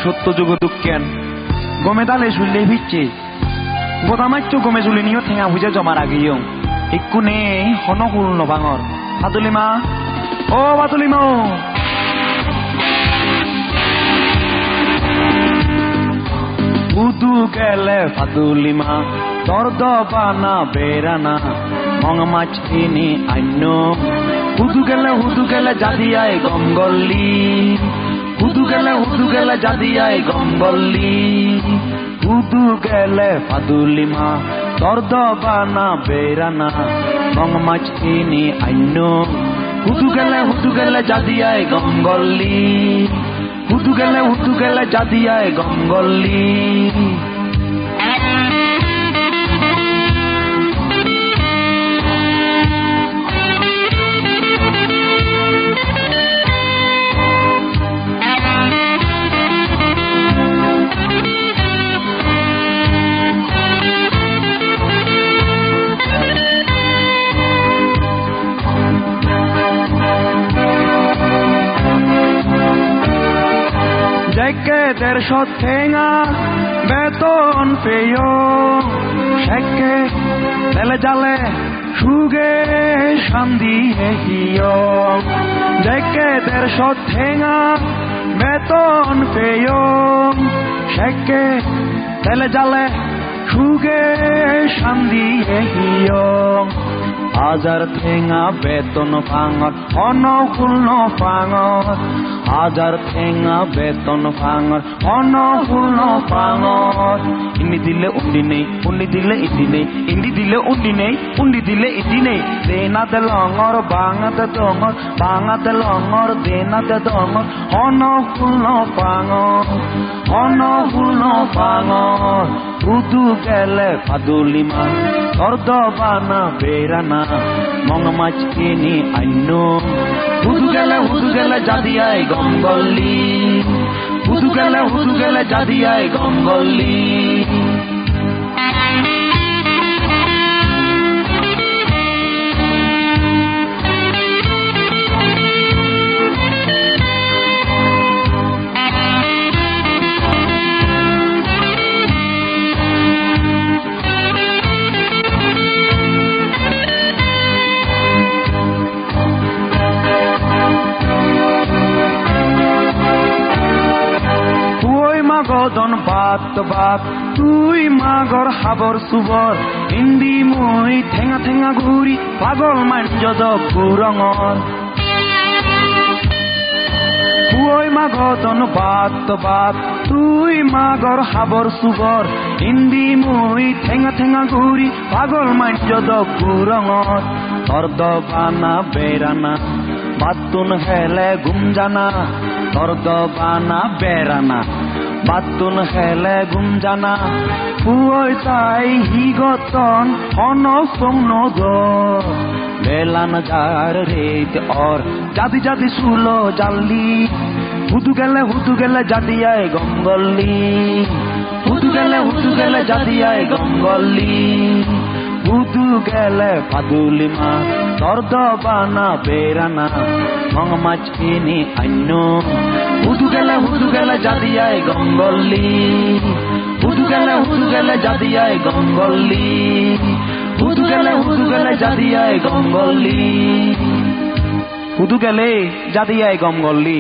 সত্য যুগ দুঃখেন গমে দালে শুনলে ভিচ্ছে গোদামাচ্য গমে জুলি নিও ঠেঙা বুঝে জমার আগেও একটু নে হনকুল নবাঙর বাদুলিমা ও বাদুলিমা উদু গেলে বাদুলিমা তোর দবানা বেরানা মং মাছ কিনি আইন হুদু গেলে জাদিয়ায় গঙ্গলি হুদু গেলে জাদিয়ায় গঙ্গলি হুদু গেলে বাদুলিমা তোর দবানা বেরানা মং মাছ কিনি আইন হুদু গেলে জাদিয়ায় গঙ্গলি হুদু গেলে জাদিয়ায় গঙ্গলি Shekke 150 ঠেঙা বেতন পেয় shekke তেলে জালে সুগে শান্তি হেহিয় shekke 150 ঠেঙা বেতন পেয় shekke তেলে জালে সুগে শান্তি হেহিয় হাজার ঠেঙা বেতন ভাঙত অনুকূল নপাঙত হাজার ঠেঙা বেতন ভাঙত অনুকূল নপাঙত ইন্দি দিলে উন্দি নেই উন্দি দিলে ইন্দি নেই ইন্দি দিলে উন্দি নেই উন্দি দিলে ইন্দি নেই দেনাতে লঙর বাঙাতে দঙর বাঙাতে লঙর দেনাতে দঙর অনুকূল নপাঙত অনুকূল নপাঙত উদু গেলে বাদুলিমা তোর দবানা বেরানা মং মাছ কিনি আইন হুদু গেলে জাদিয়ায় গঙ্গলি হুদু গেলে জাদিয়ায় গঙ্গলি গদন বাত বাত তুই মাগর হাবর সুবর ইন্দি মই ঠেঙা ঠেঙা ঘুরি পাগল মাঞ্জদ গুরঙর তুই মাগদন বাত বাত তুই মাগর হাবর সুবর ইন্দি মই ঠেঙা ঠেঙা ঘুরি পাগল মাঞ্জদ গুরঙর তোর দবানা বেরানা বাতুন হেলে গুমজানা তোর দবানা বেরানা বাতুন হেলে গুমজানা পুয় তাই হিগতন অনসং নদ বেলান যার রেত অর জাদি জাদি সুলো জাল্লি হুদু গেলে জাদিয়ায় গঙ্গলি হুদু গেলে জাদিয়ায় গঙ্গলি হুদু গেলে বাদুলিমা তোর দবানা বেরানা মং মাছ কিনি আইন হুদু গেলে জাদিয়ায় গঙ্গলি হুদু গেলে জাদিয়ায় গঙ্গলি হুদু গেলে জাদিয়ায় গঙ্গলি হুদু গেলে জাদিয়ায় গঙ্গলি